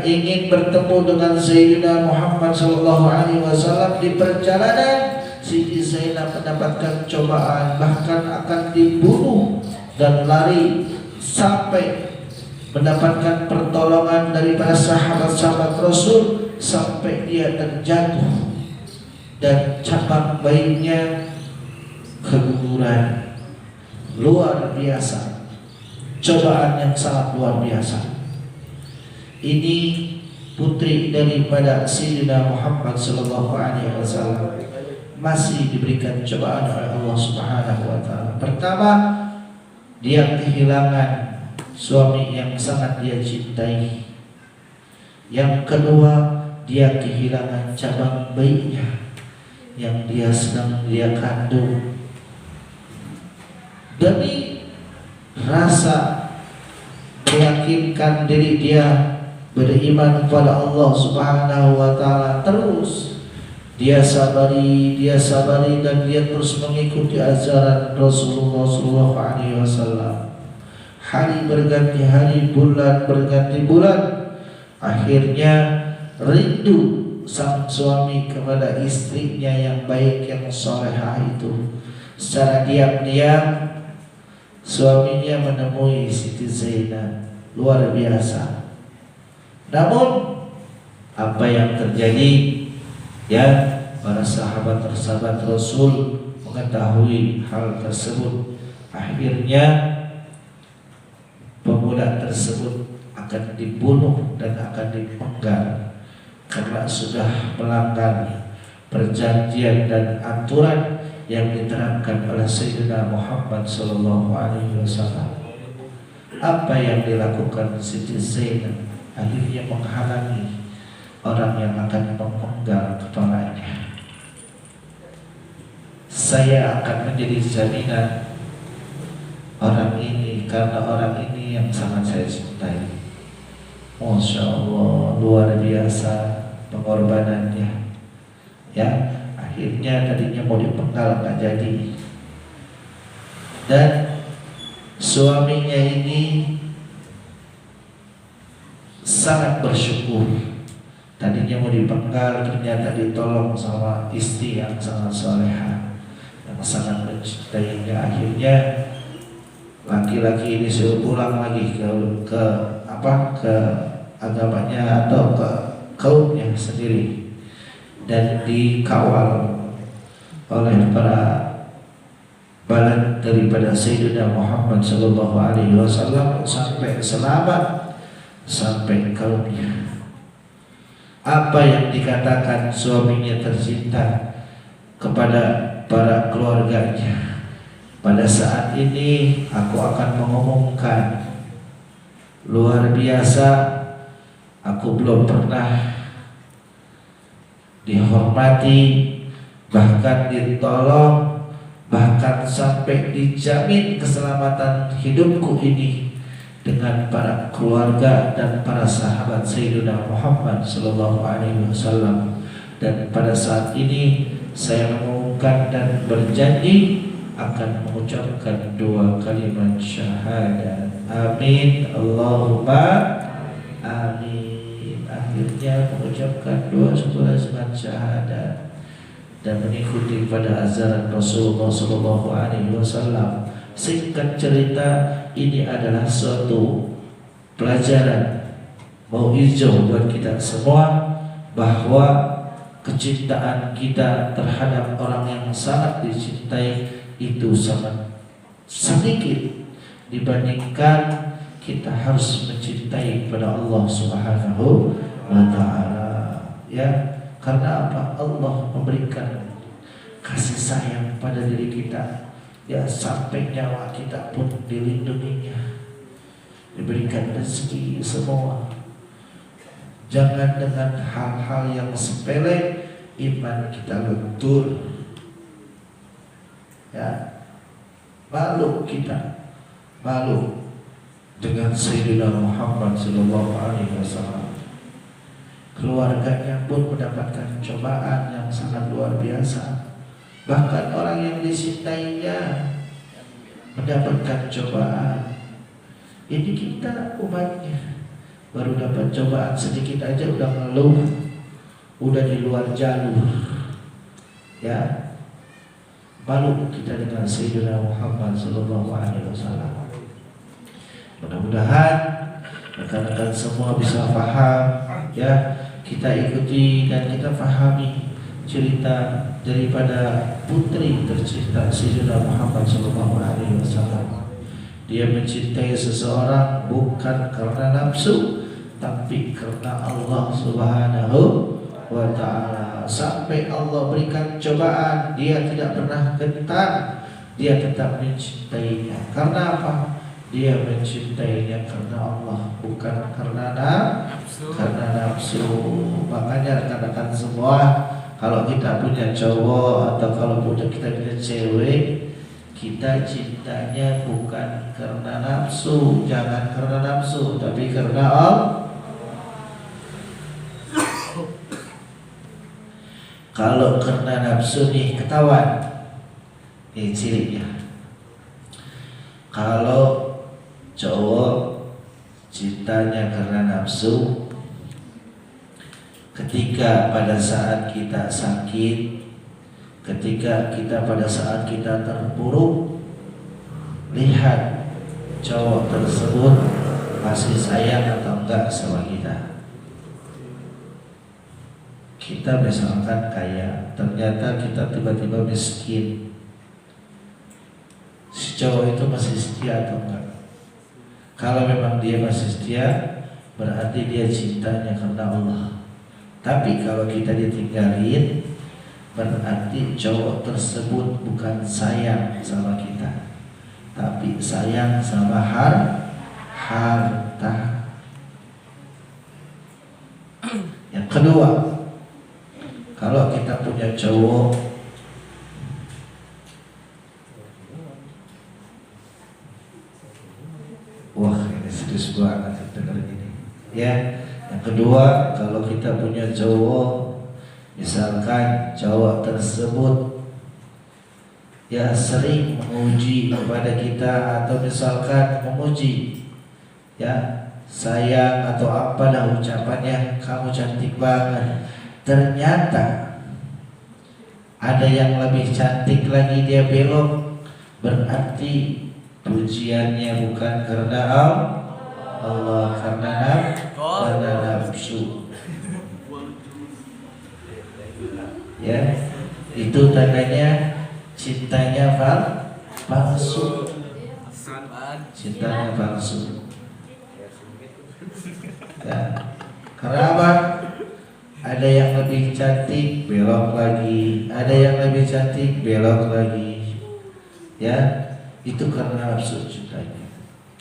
ingin bertemu dengan Sayyidina Muhammad SAW. Di perjalanan Siti Zainab mendapatkan cobaan, bahkan akan dibunuh dan lari, sampai mendapatkan pertolongan daripada sahabat-sahabat Rasul sampai dia terjatuh dan cabang bayinya keguguran. Luar biasa, cobaan yang sangat luar biasa. Ini putri daripada Sayyidina Muhammad SAW masih diberikan cobaan oleh Allah Subhanahu wa taala. Pertama, dia kehilangan suami yang sangat dia cintai. Yang kedua, dia kehilangan cabang bayinya yang dia sedang dia kandung. Demi rasa meyakinkan diri dia beriman kepada Allah Subhanahu wa taala, terus dia sabari dan dia terus mengikuti ajaran Rasulullah SAW. Hari berganti hari, bulan berganti bulan. Akhirnya rindu sang suami kepada istrinya yang baik, yang salehah itu. Secara diam-diam suaminya menemui Siti Zainab. Luar biasa. Namun apa yang terjadi, para sahabat Rasul mengetahui hal tersebut. Akhirnya pemuda tersebut akan dibunuh dan akan dipenggal karena sudah melanggar perjanjian dan aturan yang diterapkan oleh Sayyidina Muhammad SAW. Apa yang dilakukan Siti Zainab? Akhirnya menghalangi orang yang akan memenggal kepalanya. Saya akan menjadi jaminan orang ini karena orang ini yang sangat saya cintai. Masya Allah, luar biasa pengorbanannya. Akhirnya tadinya mau dipenggal nggak jadi. Dan suaminya ini sangat bersyukur. Tadinya mau dipenggal, ternyata ditolong sama istri yang sangat soleha, yang sangat mencintainya. Akhirnya laki-laki ini suruh pulang lagi ke agamanya atau ke kaumnya sendiri, dan dikawal oleh para balad daripada Sayyidina Muhammad sallallahu alaihi wasallam sampai selamat sampai kaumnya. Apa yang dikatakan suaminya tercinta kepada para keluarganya, pada saat ini aku akan mengumumkan, luar biasa, aku belum pernah dihormati, bahkan ditolong, bahkan sampai dijamin keselamatan hidupku ini dengan para keluarga dan para sahabat Sayyidina Muhammad sallallahu alaihi wasallam. Dan pada saat ini saya mengumumkan dan berjanji akan mengucapkan 2 kalimat syahadat. Amin Allahumma amin. Akhirnya mengucapkan 2 kalimat syahadat dan mengikuti pada ajaran Rasulullah sallallahu alaihi wasallam. Singkat cerita, ini adalah suatu pelajaran mau'izah buat kita semua, bahwa kecintaan kita terhadap orang yang sangat dicintai itu sangat sedikit dibandingkan kita harus mencintai pada Allah Subhanahu wa ta'ala. Ya, karena apa? Allah memberikan kasih sayang pada diri kita, ya, sampai nyawa kita pun dilindunginya, diberikan rezeki semua. Jangan dengan hal-hal yang sepele iman kita luntur, ya, malu kita, malu dengan Sayyidina Muhammad sallallahu alaihi wasallam. Keluarganya pun mendapatkan cobaan yang sangat luar biasa. Bahkan orang yang dicintainya mendapatkan cobaan. Ini kita umatnya baru dapat cobaan sedikit aja udah ngeluh, udah di luar jalur. Ya, malu kita dengan Sayyidina Muhammad sallallahu alaihi wasallam. Mudah-mudahan rekan-rekan semua bisa paham, ya, kita ikuti dan kita pahami cerita daripada putri tercinta Sayyidina Muhammad sallallahu alaihi wasallam. Dia mencintai seseorang bukan karena nafsu, tapi karena Allah Subhanahu wa ta'ala. Sampai Allah berikan cobaan, dia tidak pernah gentar, dia tetap mencintainya. Karena apa? Dia mencintainya karena Allah, bukan karena nafsu. Makanya rekan-rekan semua, kalau kita punya cowok atau kalau kita punya cewek, kita cintanya bukan karena nafsu. Jangan karena nafsu, tapi karena Allah. Kalau karena nafsu nih ketahuan, ini cirinya. Kalau cowok cintanya karena nafsu, ketika pada saat kita sakit, ketika kita pada saat kita terpuruk, lihat cowok tersebut masih sayang atau enggak sama kita. Kita misalkan kaya, ternyata kita tiba-tiba miskin, si cowok itu masih setia atau enggak? Kalau memang dia masih setia, berarti dia cintanya karena Allah. Tapi kalau kita ditinggalin, berarti cowok tersebut bukan sayang sama kita, tapi sayang sama harta. Yang kedua, kalau kita punya cowok wah ini serius banget dengar ini ya. Yang kedua, kalau kita punya cowok, misalkan cowok tersebut ya sering menguji kepada kita, atau misalkan memuji, ya sayang atau apalah ucapannya, kamu cantik banget. Ternyata ada yang lebih cantik lagi, dia belok, berarti pujiannya bukan karena Allah, karena nafsu. Ya, itu tandanya cintanya palsu. Cintanya palsu. Ya. Karena apa? Ada yang lebih cantik, belok lagi. Ada yang lebih cantik, belok lagi. Ya, itu karena nafsu cintanya.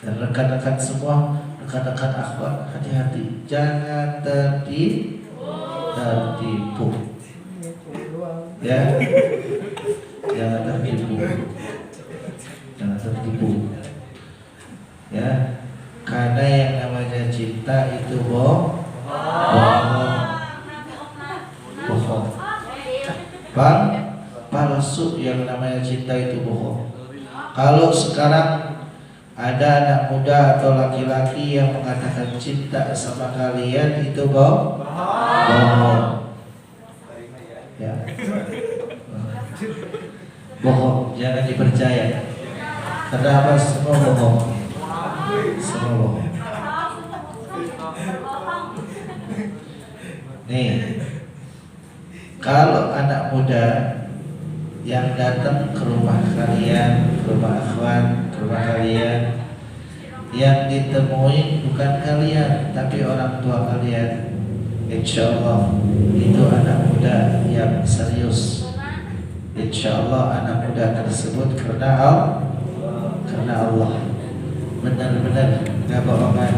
Dan rekan-rekan semua, rekan-rekan akhwat, hati-hati, jangan tertipu. Ya, jangan tertipu. Jangan tertipu. Ya, karena yang namanya cinta itu bohong. Bang, palsu. Yang namanya cinta itu bohong. Kalau sekarang ada anak muda atau laki-laki yang mengatakan cinta sama kalian, itu bohong. Ya, bohong, jangan dipercaya. Karena apa? Semua bohong. Semua bohong. Nih, kalau anak muda yang datang ke rumah kalian, ke rumah akhwan, ke rumah kalian, yang ditemui bukan kalian tapi orang tua kalian, insya Allah itu anak muda yang serius. Insya Allah anak muda tersebut karena Allah, benar-benar nggak bohongan.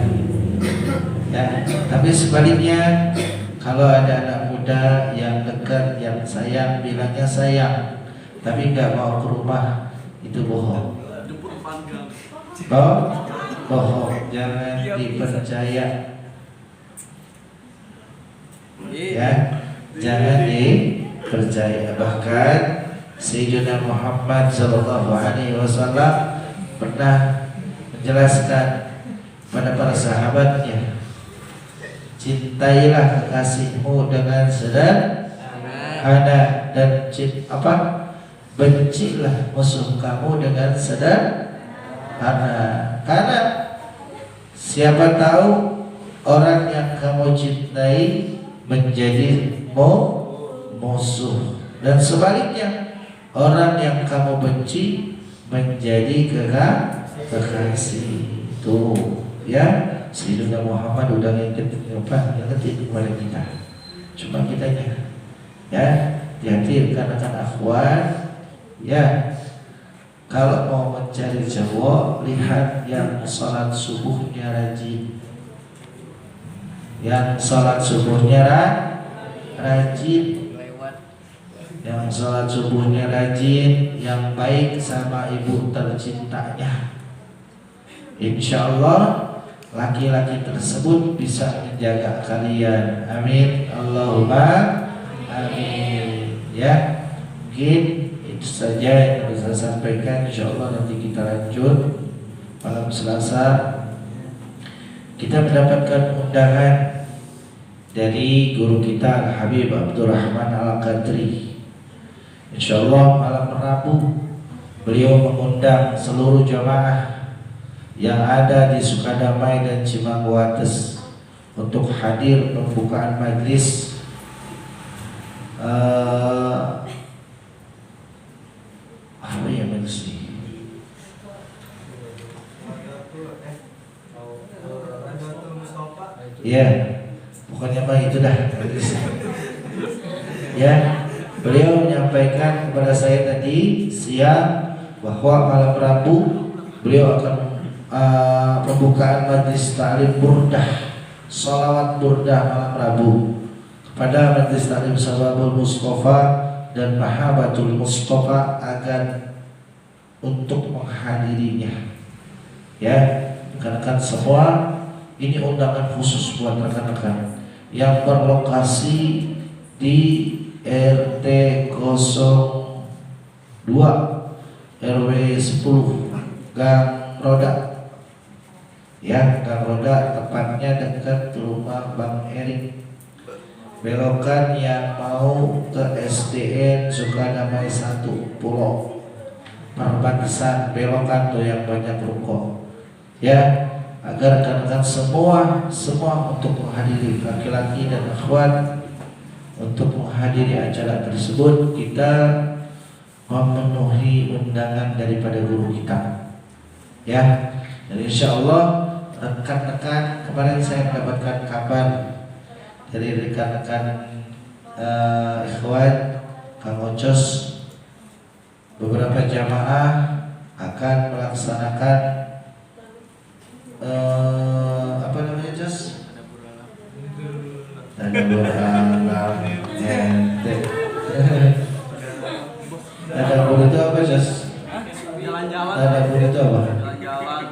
Ya, tapi sebaliknya, kalau ada anak muda yang dekat, yang sayang, bilangnya sayang, tapi nggak mau ke rumah, itu bohong. Bohong, jangan dipercaya. Ya, jangan dipercaya. Bahkan Sayyidina Muhammad SAW pernah menjelaskan pada para sahabatnya, cintailah kekasihmu dengan sederhana, dan bencilah musuh kamu dengan sederhana. Karena siapa tahu orang yang kamu cintai menjadi musuh, dan sebaliknya orang yang kamu benci menjadi kekasih. Tuh, ya, Sayyidina Muhammad udah ngingetin kepada kita. Cuma kitanya, ya, hati-hati rekan-rekan akhwat. Ya, kalau mau mencari cowok, lihat yang sholat subuhnya rajin. Yang sholat subuhnya rajin, yang sholat subuhnya rajin, yang baik sama ibu tercintanya. Insya Allah laki-laki tersebut bisa menjaga kalian. Amin, Allahumma amin. Ya, mungkin itu saja yang bisa saya sampaikan. Insya Allah nanti kita lanjut malam Selasa. Kita mendapatkan undangan dari guru kita Al-Habib Abdurrahman Al-Qadri. Insya Allah malam Rabu beliau mengundang seluruh jamaah yang ada di Sukadamai dan Cimangguates untuk hadir pembukaan majlis apa ya majlis ini? Ya, pokoknya mah itu dah. Ya, beliau menyampaikan kepada saya tadi siang bahwa malam Rabu beliau akan pembukaan majlis ta'lim burdah, salawat burdah malam Rabu kepada majlis ta'lim Sababul Mustafa dan Mahabatul Mustafa agar untuk menghadirinya. Ya, rekan-rekan semua, ini undangan khusus buat rekan-rekan yang berlokasi di RT 02 RW 10 Gang Roda. Ya, Gang Roda tepatnya dekat rumah Bang Erik. Belokan yang mau ke SDN Sukadamai 1 Pulau perbatasan, belokan tuh yang banyak ruko. Ya, agar rekan-rekan semua untuk menghadiri, laki-laki dan akhwat, untuk menghadiri acara tersebut. Kita memenuhi undangan daripada guru kita. Ya, dan insya Allah rekan-rekan, kemarin saya mendapatkan kabar dari rekan-rekan ikhwan Kang Ocos, beberapa jamaah akan melaksanakan apa namanya, Jos? Tadabbur alam ente. Tadabbur itu apa, Jos? Jalan-jalan. Tadabbur itu apa? Jalan-jalan.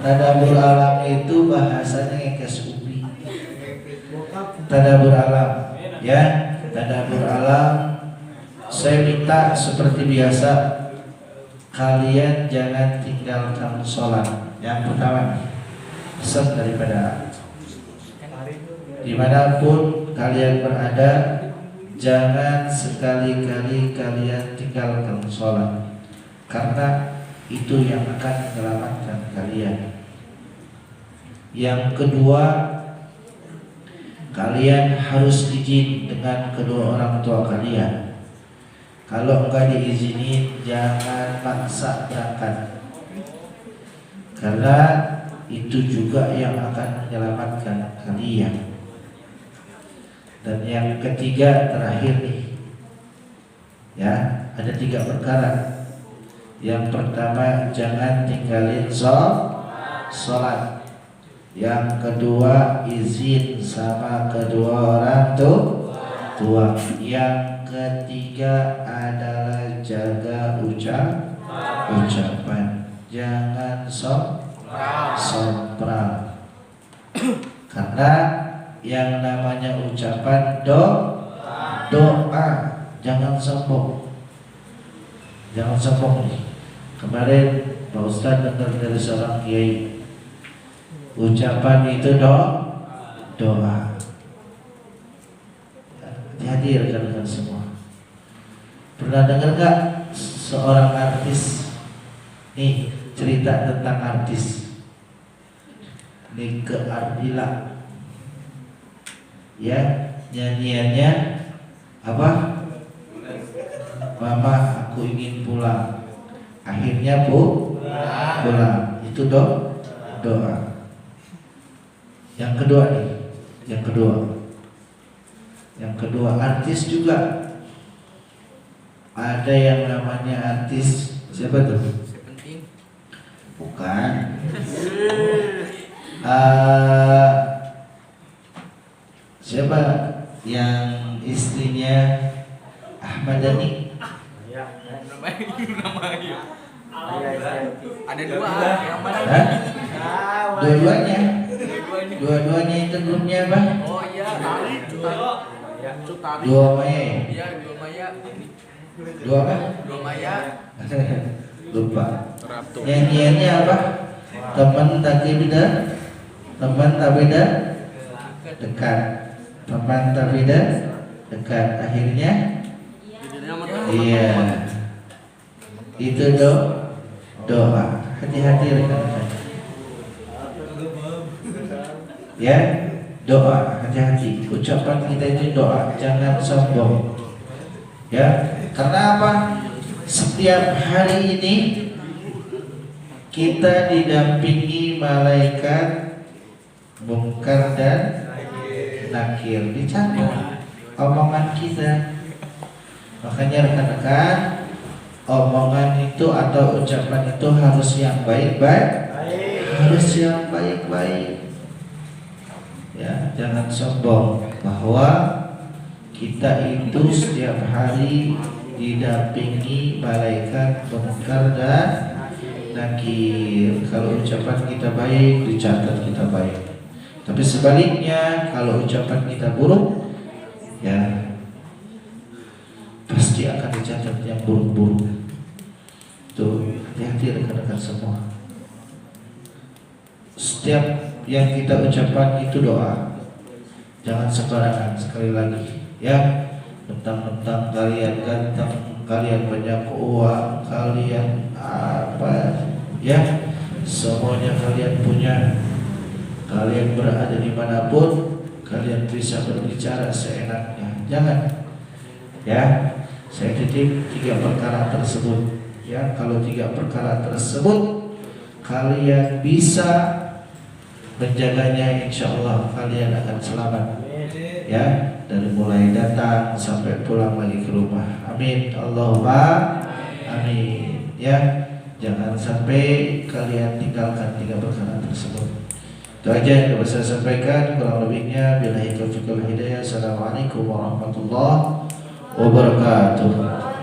Tadabbur alam itu bahasanya ngekes ubi. Tadabbur alam, ya, tadabbur alam. Saya minta seperti biasa, kalian jangan tinggalkan sholat. Yang pertama, pesan daripada dimanapun kalian berada, jangan sekali-kali kalian tinggalkan sholat, karena itu yang akan menyelamatkan kalian. Yang kedua, kalian harus izin dengan kedua orang tua kalian. Kalau enggak diizinin, jangan paksa berangkat, karena itu juga yang akan menyelamatkan kalian. Dan yang ketiga, terakhir nih, ya, ada 3 perkara. Yang pertama, jangan tinggalin sholat. Yang kedua, izin sama kedua orang tua. Yang ketiga adalah jaga ucapan. Jangan sompral. Karena yang namanya ucapan doa, jangan sombong. Jangan sombong nih. Kemarin Pak Ustadz dengar dari seorang kiai, ucapan itu doa. Hati-hati rekan-rekan semua. Pernah dengar gak seorang artis? Nih, cerita tentang artis Nike Ardila. Ya, nyanyiannya apa? Mama, aku ingin pulang. Akhirnya pulang. Itu doa. Yang kedua nih, yang kedua artis juga. Ada yang namanya artis, siapa tuh? Bukan. Siapa yang istrinya Ahmad Dhani? Ada 2 yang mana? Dua-duanya itu grupnya apa? Oh iya, Cut Tari. Dua Maya. Iya, 2 Maya. Dua apa? 2 Maya. Lupa. Nyanyiannya apa? Teman tak beda dekat. Teman tak beda dekat. Akhirnya iya. Itu doa. Hati-hati rekan-rekan. Ya, doa, hati-hati. Ucapan kita itu doa, jangan sombong. Ya, karena apa? Setiap hari ini kita didampingi malaikat Munkar dan Nakir, dicatat omongan kita. Makanya rekan-rekan, omongan itu atau ucapan itu harus yang baik-baik, harus yang baik-baik. Ya, jangan sombong bahwa kita itu setiap hari didampingi malaikat Munkar dan Nakir. Kalau ucapan kita baik, dicatat kita baik. Tapi sebaliknya, kalau ucapan kita buruk, ya pasti akan dicatat yang buruk-buruk. Tuh, hati-hati rekan-rekan semua. setiap yang kita ucapkan itu doa. Jangan sembarangan. Sekali lagi ya, tentang kalian ganteng, kalian banyak uang, kalian apa ya, semuanya kalian punya, kalian berada dimanapun, kalian bisa berbicara seenaknya. Jangan ya. Saya titip 3 perkara tersebut ya. Kalau 3 perkara tersebut kalian bisa menjaganya, insya Allah kalian akan selamat ya, dari mulai datang sampai pulang lagi ke rumah. Amin Allahumma amin ya. Jangan sampai kalian tinggalkan 3 perkara tersebut. Itu aja yang bisa saya sampaikan. Kurang lebihnya billahi taufiq wal hidayah. Assalamualaikum warahmatullahi wabarakatuh.